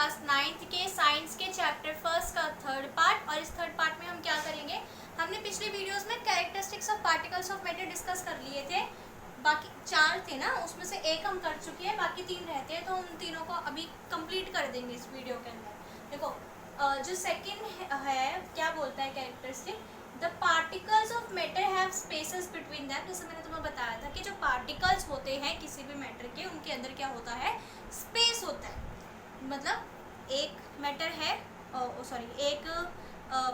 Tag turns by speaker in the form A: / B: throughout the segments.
A: Class 9th के science के chapter first का थर्ड पार्ट। और इस थर्ड पार्ट में हम क्या करेंगे, हमने पिछले वीडियोस में characteristics of particles of matter discuss कर लिए थे। बाकी 4 थे ना, उसमें से एक हम कर चुके हैं, बाकी 3 रहते हैं, तो उन तीनों को अभी कंप्लीट कर देंगे इस वीडियो के अंदर। देखो जो सेकंड है क्या बोलता है characteristic, the particles of matter have spaces between them. जैसे मैंने तुम्हें बताया था कि जो पार्टिकल्स होते हैं किसी भी मैटर के, उनके अंदर क्या होता है, स्पेस होता है। मतलब एक मैटर है, एक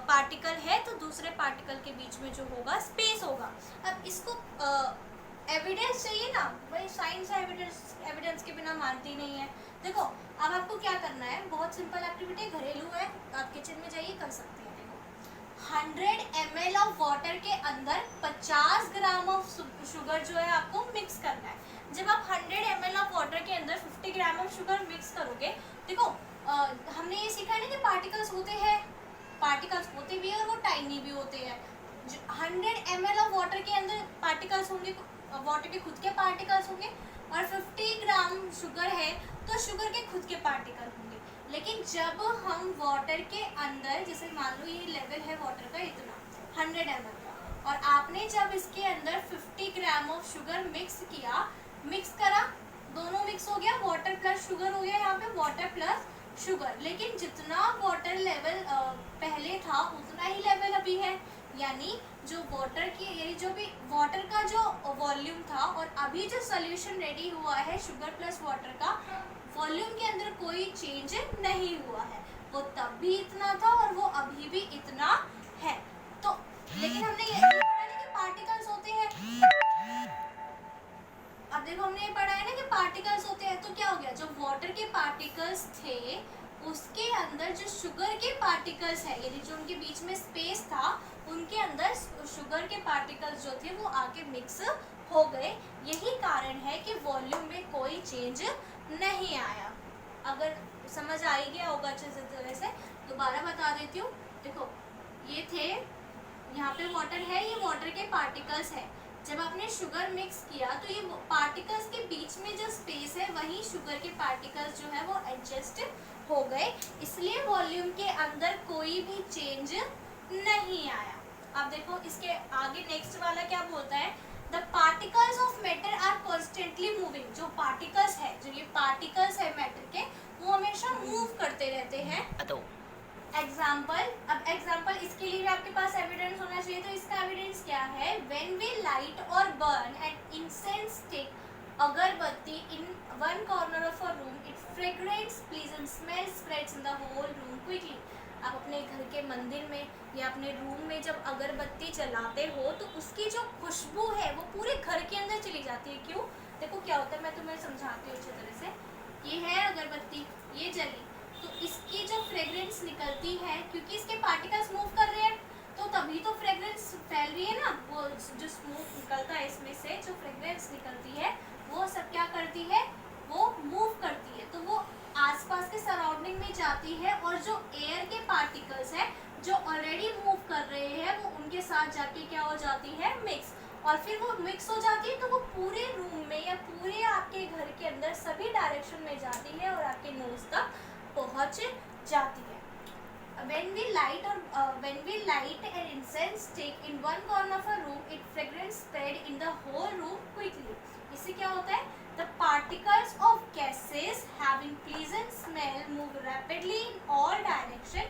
A: पार्टिकल है तो दूसरे पार्टिकल के बीच में जो होगा स्पेस होगा। अब इसको एविडेंस चाहिए ना भाई, साइंस एविडेंस के बिना मानती नहीं है। देखो अब आपको क्या करना है, बहुत सिंपल एक्टिविटी, घरेलू है, आप किचन में जाइए कर सकते हैं। देखो 100 ml ऑफ वाटर के अंदर 50 ग्राम ऑफ शुगर जो है आपको मिक्स करना है। जब आप 100 ml ऑफ वाटर के अंदर 50 ग्राम ऑफ शुगर मिक्स करोगे, देखो हमने ये सीखा है ना कि पार्टिकल्स होते भी है और वो टाइनी भी होते हैं। 100 ml ऑफ वाटर के अंदर पार्टिकल्स होंगे, वाटर के खुद के पार्टिकल्स होंगे, और 50 ग्राम शुगर है तो शुगर के खुद के पार्टिकल होंगे। लेकिन जब हम वाटर के अंदर, जैसे मान लो ये लेवल है वाटर का इतना 100 ml का, और आपने जब इसके अंदर 50 ग्राम ऑफ शुगर मिक्स करा, दोनों मिक्स हो गया, वाटर प्लस शुगर हो गया, यहाँ पे वाटर प्लस शुगर। लेकिन जितना वाटर लेवल पहले था उतना ही लेवल अभी है, यानी जो वाटर की, यानी जो भी वाटर का जो वॉल्यूम था और अभी जो सोल्यूशन रेडी हुआ है शुगर प्लस वाटर का, वॉल्यूम के अंदर कोई चेंज नहीं हुआ है। वो तब भी इतना था और वो अभी भी इतना है। तो लेकिन हमने ये नहीं पढ़ा ना कि पार्टिकल्स होते हैं। अब देखो हमने ये पढ़ा है ना कि पार्टिकल्स होते हैं, तो क्या हो गया, जो वाटर के पार्टिकल्स थे उसके अंदर जो शुगर के पार्टिकल्स है, यानी जो उनके बीच में स्पेस था, उनके अंदर शुगर के पार्टिकल्स जो थे वो आके मिक्स हो गए। यही कारण है कि वॉल्यूम में कोई चेंज नहीं आया। अगर समझ आ ही गया होगा अच्छे तरह से, दोबारा बता देती हूँ। देखो ये थे, यहाँ पे वाटर है, ये वाटर के पार्टिकल्स है। जब आपने शुगर मिक्स किया तो ये पार्टिकल्स के बीच में जो स्पेस है वही शुगर के पार्टिकल्स जो है वो एडजस्ट हो गए, इसलिए वॉल्यूम के अंदर कोई भी चेंज नहीं आया। अब देखो इसके आगे नेक्स्ट वाला क्या बोलता है, the particles of matter are constantly moving. जो पार्टिकल्स है, जो ये पार्टिकल्स है मैटर के, वो हमेशा मूव करते रहते हैं। एग्जाम्पल, अब एग्जाम्पल इसके लिए भी आपके पास एविडेंस होना चाहिए। तो इसका एविडेंस क्या है, व्हेन वी लाइट और burn an incense stick, agarbatti in one corner of a room, it fragrance pleasant smell spreads in the whole room quickly. आप अपने घर के मंदिर में या अपने रूम में जब अगरबत्ती जलाते हो तो उसकी जो खुशबू है वो पूरे घर के अंदर चली जाती है। क्यों, देखो क्या होता है, मैं तुम्हें समझाती हूँ अच्छी तरह से। ये है अगरबत्ती, ये जली, तो इसकी जो फ्रेग्रेंस निकलती है, क्योंकि इसके पार्टिकल्स मूव कर रहे हैं तो तभी तो फ्रेग्रेंस फैल रही है ना। वो जो स्मोक निकलता है इसमें से, जो फ्रेग्रेंस निकलती है वो सब क्या करती है, वो मूव करती है, तो वो आसपास के सराउंडिंग में जाती है, और जो एयर के पार्टिकल्स है जो ऑलरेडी मूव कर रहे हैं वो उनके साथ जाके क्या हो जाती है, मिक्स। और फिर वो मिक्स हो जाती है तो वो पूरे रूम में या पूरे आपके घर के अंदर सभी डायरेक्शन में जाती है और आपके नोज तक पहुंच जाती है। When we light an incense stick in one corner of a room, its fragrance spread in the whole room quickly. इससे क्या होता है, the particles of gases having pleasant smell move rapidly in all direction,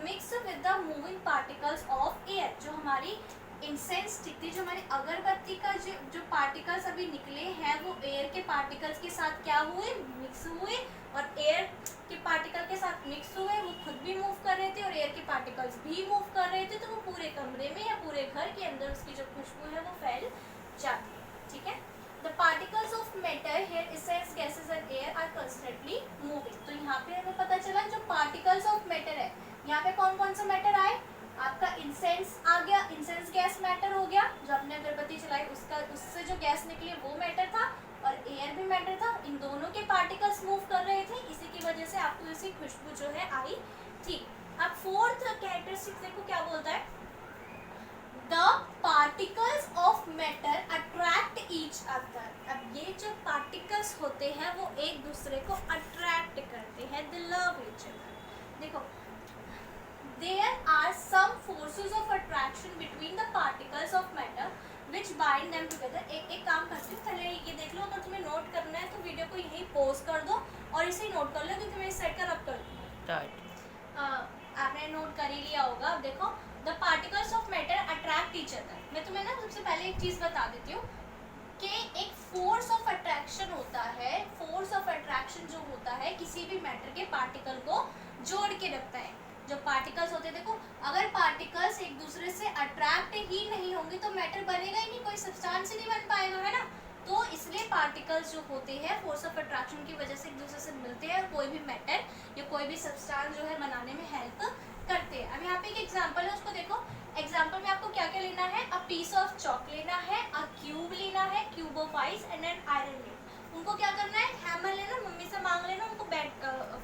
A: mix with the moving particles of air. जो हमारी incense stick थी, जो हमारी अगरबत्ती का जो पार्टिकल्स अभी निकले हैं वो एयर के पार्टिकल्स के साथ क्या हुए, मिक्स हुए, और एयर के पार्टिकल के साथ मिक्स हुए, वो खुद भी मूव कर रहे थे और एयर के पार्टिकल्स भी मूव कर रहे थे, तो वो पूरे कमरे में या पूरे घर के अंदर उसकी जो खुशबू है वो फैल जाती है। ठीक है, the particles of matter here incense gases and air are constantly moving. तो यहाँ पे हमें पता चला जो पार्टिकल्स ऑफ मैटर है, यहाँ पे कौन कौन सा मैटर आए, आपका इंसेंस आ गया, इंसेंस गैस मैटर हो गया, जो आपने अगरबत्ती चलाई उससे जो गैस निकली वो मैटर था, और एयर भी मैटर था। इन दोनों के पार्टिकल्स मूव कर रहे थे, इसी की वजह से आपको ऐसी खुशबू जो है आई थी। अब फोर्थ कैरेक्टरिस्टिक देखो क्या बोलता है, the particles of matter attract each अब ये जो पार्टिकल्स होते हैं वो एक दूसरे को अट्रैक्ट करते हैं, दे लव ईच अदर। देखो, there are some forces of attraction between the particles of matter which bind them together। एक काम करती हूँ, पहले ये देख लो, अगर तुम्हें नोट करना है तो वीडियो को यहीं पॉज कर दो और इसे नोट कर लो, क्योंकि मैं इस साइड का रब कर दूँगी। आपने नोट कर ही लिया होगा। अब देखो, the particles of matter attract each other. मैं तुम्हें ना सबसे पहले एक चीज़ बता देती हूँ कि एक फोर्स ऑफ अट्रैक्शन होता है। फोर्स ऑफ अट्रैक्शन जो होता है किसी भी मैटर के पार्टिकल को जोड़ के रखता है। जो पार्टिकल्स होते हैं, देखो, अगर पार्टिकल्स एक दूसरे से अट्रैक्ट ही नहीं होंगे तो मैटर बनेगा ही नहीं, कोई सब्सटेंस ही नहीं बन पाएगा, है ना। तो इसलिए पार्टिकल्स जो होते हैं फोर्स ऑफ अट्रैक्शन की वजह से एक दूसरे से मिलते हैं और कोई भी मैटर या कोई भी सब्सटेंस जो है बनाने में हेल्प करते हैं। अब यहाँ पे एक एग्जांपल है, उसको देखो। एग्जांपल में आपको क्या क्या लेना है? अ पीस ऑफ चॉक लेना है, अ क्यूब लेना है, cube of ice and an iron लेना। उनको क्या करना है? हैमर लेना, मम्मी से मांग लेना, उनको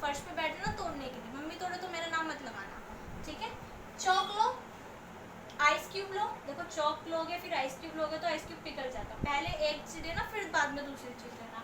A: फर्श पे बैठना तोड़ने के लिए। मम्मी तोड़े तो मेरा नाम मत लगाना, ठीक है। चॉक लो, आइस क्यूब लो। देखो, चॉक लोगे फिर आइस क्यूब लोगे तो आइस क्यूब पिघल जाता। पहले एक चीज लेना फिर बाद में दूसरी चीज लेना।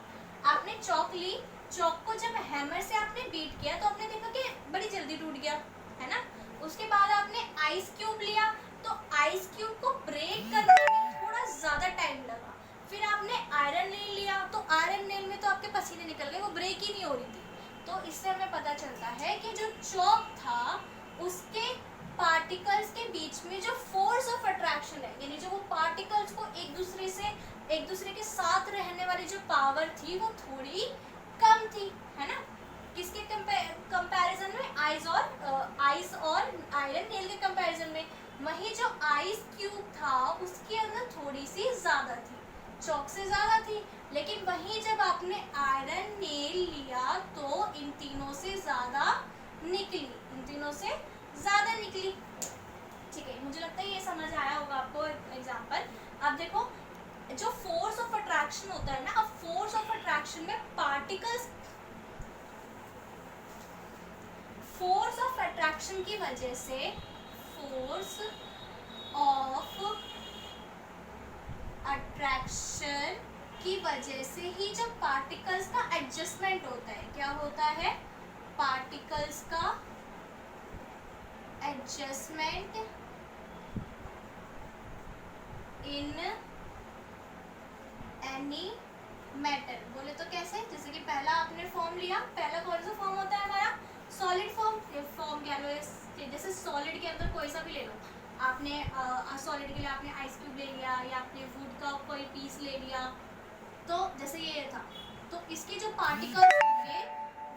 A: आपने चॉक ली, चॉक को जब हैमर से आपने बीट किया तो आपने देखा कि बड़ी जल्दी टूट गया, है ना। उसके बाद आपने आइस क्यूब लिया तो आइस क्यूब को ब्रेक करने में थोड़ा ज़्यादा टाइम लगा। फिर आपने आयरन नेल लिया तो आयरन नेल में तो आपके पसीने निकल गए, वो ब्रेक ही नहीं हो रही थी। तो इससे हमें पता चलता है कि जो चॉक था उसके पार्टिकल्स के बीच में जो फोर्स ऑफ अट्रैक्शन है, यानी जो वो पार्टिकल्स को एक दूसरे के साथ रहने वाली जो पावर थी वो थोड़ी कम थी, है ना। किसके कंपैरिजन में? आइस और आयरन नेल के कंपैरिजन में। वही जो आइस क्यूब था उसके अंदर थोड़ी सी ज्यादा थी, चॉक से ज्यादा थी। लेकिन वही जब आपने आयरन नेल लिया तो इन तीनों से ज्यादा निकली, ठीक है। मुझे लगता है ये समझ आया होगा आपको एग्जांपल। अब देखो, जो फोर्स ऑफ अट्रैक्शन होता है ना, अब फोर्स ऑफ अट्रैक्शन में फोर्स ऑफ अट्रैक्शन की वजह से फोर्स ऑफ अट्रैक्शन की वजह से ही जब पार्टिकल्स का एडजस्टमेंट होता है, क्या होता है? पार्टिकल्स का एडजस्टमेंट इन एनी मैटर। बोले तो कैसे? जैसे कि पहला आपने फॉर्म लिया, पहला कौन सा फॉर्म होता है हमारा? सॉलिड फॉर्म कह लो। जैसे सॉलिड के अंदर कोई सा भी ले लो, आपने सॉलिड के लिए आपने आइस क्यूब ले लिया या आपने वुड का कोई पीस ले लिया, तो जैसे ये था, तो इसके जो पार्टिकल्स होंगे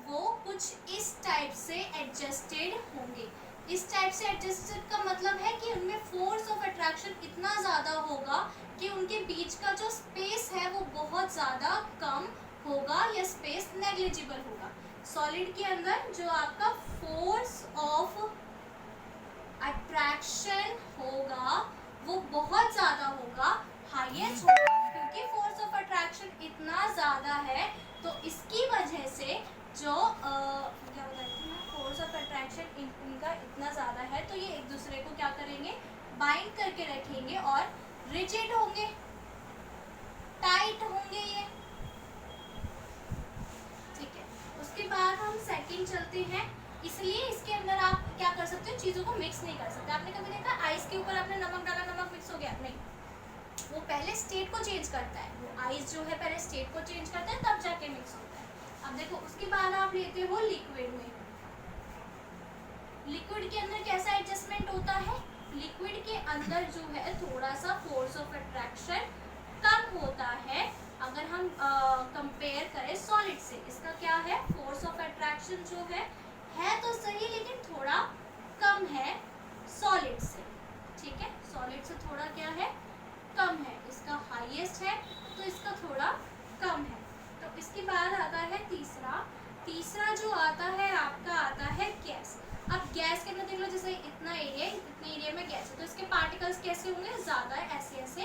A: वो कुछ इस टाइप से एडजस्टेड होंगे। इस टाइप से एडजस्टेड का मतलब है कि उनमें फोर्स ऑफ अट्रैक्शन इतना ज़्यादा होगा कि उनके बीच का जो स्पेस है वो बहुत ज़्यादा कम होगा या स्पेस नेग्लिजिबल होगा। सॉलिड के अंदर जो आपका फोर्स ऑफ अट्रैक्शन होगा वो बहुत ज़्यादा होगा, हाईएस्ट होगा, क्योंकि फोर्स ऑफ अट्रैक्शन इतना ज़्यादा है। तो इसकी वजह से जो क्या बताती हूँ, फोर्स ऑफ अट्रैक्शन इनका इतना ज़्यादा है तो ये एक दूसरे को क्या करेंगे? बाइंड करके रखेंगे और रिजिड होंगे, टाइट होंगे ये, ठीक है। उसके बाद हम सेकंड चलते हैं। इसलिए इसके अंदर आप क्या कर सकते हो? चीज़ों को मिक्स नहीं कर सकते। आपने कभी देखा आइस के ऊपर आपने नमक डाला, नमक मिक्स हो गया? नहीं, वो पहले स्टेट को चेंज करता है। वो आइस जो है पहले स्टेट को चेंज करता है तब जाके मिक्स होता है। अब देखो, उसके बाद आप लेते हो लिक्विड में। लिक्विड के अंदर कैसा एडजस्टमेंट होता है? लिक्विड के अंदर जो है थोड़ा सा फोर्स ऑफ अट्रैक्शन कम होता है अगर हम कंपेयर करें सॉलिड से। इसका क्या है? फोर्स ऑफ अट्रैक्शन जो है तो सही लेकिन थोड़ा कम है सॉलिड से, ठीक है। सॉलिड से थोड़ा क्या है? कम है। इसका हाईएस्ट है तो इसका थोड़ा कम है। तो इसके बाद आता है तीसरा जो आता है आपका आता है गैस। अब गैस के अंदर देख लो, जैसे इतने एरिया में गैस है तो इसके पार्टिकल्स कैसे होंगे? ज़्यादा ऐसे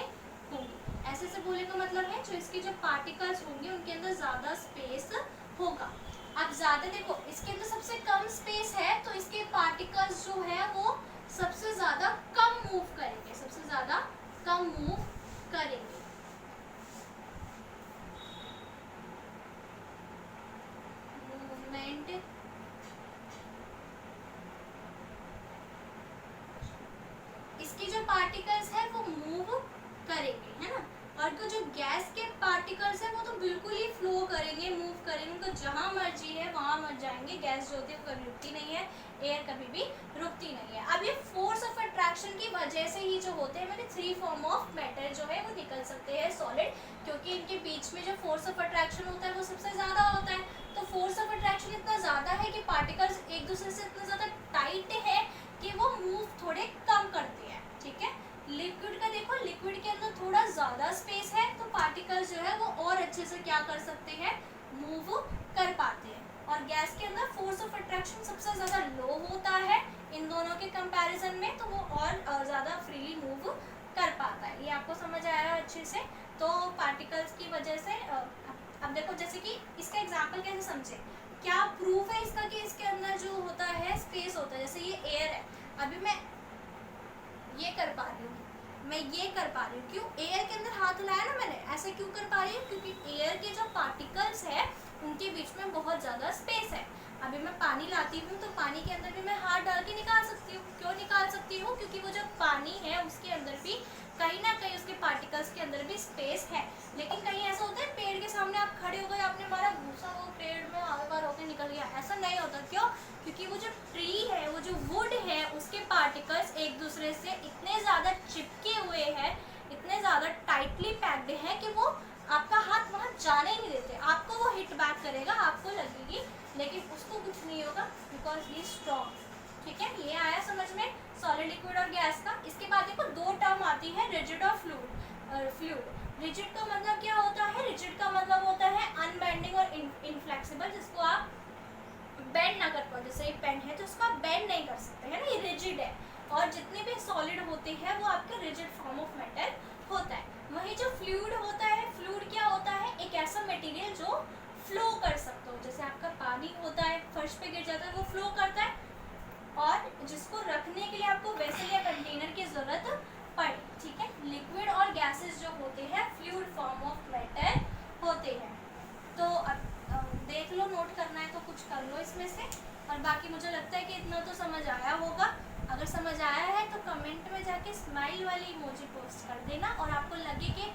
A: होंगे। ऐसे से बोले का मतलब है जो इसके जो पार्टिकल्स होंगे उनके अंदर ज़्यादा स्पेस होगा। अब ज़्यादा देखो, इसके अंदर सबसे कम स्पेस है तो इसके पार्टिकल्स जो है वो सबसे ज़्यादा कम मूव करेंगे, बेटे? इसके जो पार्टिकल्स है वो मूव करेंगे, है ना। और तो जो गैस के पार्टिकल्स है वो तो बिल्कुल ही फ्लो करेंगे, मूव करेंगे, उनको जहां मर्जी है वहां मर जाएंगे। गैस जो होती है वो कभी रुकती नहीं है, एयर कभी भी रुकती नहीं है। अब ये फोर्स ऑफ अट्रैक्शन की वजह से ही जो होते हैं मैंने थ्री फॉर्म ऑफ मैटर जो है वो निकल सकते हैं सॉलिड, क्योंकि इनके बीच में जो फोर्स ऑफ अट्रैक्शन होता है वो सबसे ज़्यादा होता है। तो फोर्स ऑफ अट्रैक्शन इतना ज़्यादा है कि पार्टिकल्स एक दूसरे से इतना ज़्यादा टाइट है कि वो मूव थोड़े कम करते हैं, ठीक है। लिक्विड का देखो, लिक्विड के अंदर थोड़ा ज़्यादा स्पेस है तो पार्टिकल्स जो है वो और अच्छे से क्या कर सकते हैं, मूव कर पाते हैं। और गैस के अंदर फोर्स ऑफ अट्रैक्शन सबसे ज़्यादा लो होता है इन दोनों के कंपैरिजन में, तो वो और ज़्यादा फ्रीली मूव कर पाता है। ये आपको समझ आया अच्छे से। तो पार्टिकल्स की वजह से अब देखो, जैसे कि इसका एग्जाम्पल कैसे समझे, क्या प्रूफ है इसका कि इसके अंदर जो होता है स्पेस होता है। जैसे ये एयर है, अभी मैं ये कर पा रही हूँ, मैं ये कर पा रही हूँ, क्यों? एयर के अंदर हाथ लाया ना मैंने, ऐसे क्यों कर पा रही हूँ? क्योंकि एयर के जो पार्टिकल्स है उनके बीच में बहुत ज़्यादा स्पेस है। अभी मैं पानी लाती हूँ तो पानी के अंदर भी मैं हाथ डाल के निकाल सकती हूँ। क्यों निकाल सकती हूँ? क्योंकि वो जो पानी है उसके अंदर भी कहीं ना कहीं उसके पार्टिकल्स के अंदर भी स्पेस है। लेकिन कहीं ऐसा होता है पेड़ के सामने आप खड़े हो गए, आपने मारा घूसा, वो पेड़ में आगे बार होकर निकल गया, ऐसा नहीं होता। क्यों? क्योंकि वो जो ट्री है, वो जो वुड है, उसके पार्टिकल्स एक दूसरे से इतने ज़्यादा चिपके हुए हैं, इतने ज़्यादा टाइटली पैक्ड है कि वो आपका हाथ वहाँ जाने ही नहीं देते। आपको वो हिट बैक करेगा, आपको लगेगी, लेकिन उसको कुछ नहीं होगा बिकॉज ही स्ट्रॉन्ग, ठीक है। ये आया समझ में सॉलिड, लिक्विड और गैस का। इसके बाद देखो दो टर्म आती है, रिजिड और फ्लूइड। रिजिड का मतलब क्या होता है? रिजिड का मतलब होता है अनबेंडिंग और इनफ्लेक्सिबल, जिसको आप बेंड ना कर पाओ। जैसे एक पेन है तो उसको आप बेंड नहीं कर सकते, है ना, ये रिजिड है। और जितने भी सॉलिड होते हैं वो आपके रिजिड फॉर्म ऑफ मैटर होता है। वही जो फ्लूइड होता है, फ्लूइड क्या होता है? एक ऐसा मटेरियल जो फ्लो कर सकता हो। जैसे आपका पानी होता है, फर्श पे गिर जाता है, वो फ्लो करता है, और जिसको रखने के लिए आपको वेसल या कंटेनर की जरूरत पड़े, ठीक है। लिक्विड और गैसेस जो होते हैं फ्लूइड फॉर्म ऑफ मैटर होते हैं। तो अब देख लो, नोट करना है तो कुछ कर लो इसमें से। और बाकी मुझे लगता है कि इतना तो समझ आया होगा। अगर समझ आया है तो कमेंट में जाके स्माइल वाली इमोजी पोस्ट कर देना, और आपको लगे कि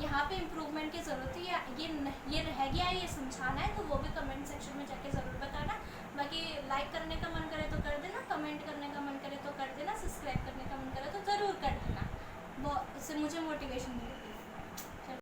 A: यहाँ पे इम्प्रूवमेंट की ज़रूरत है या ये रह गया है, ये समझाना है, तो वो भी कमेंट सेक्शन में जाके ज़रूर बताना। बाकी लाइक करने का मन करे तो कर देना, कमेंट करने का मन करे तो कर देना, सब्सक्राइब करने का मन करे तो ज़रूर कर देना, वो इससे मुझे मोटिवेशन मिलेगी।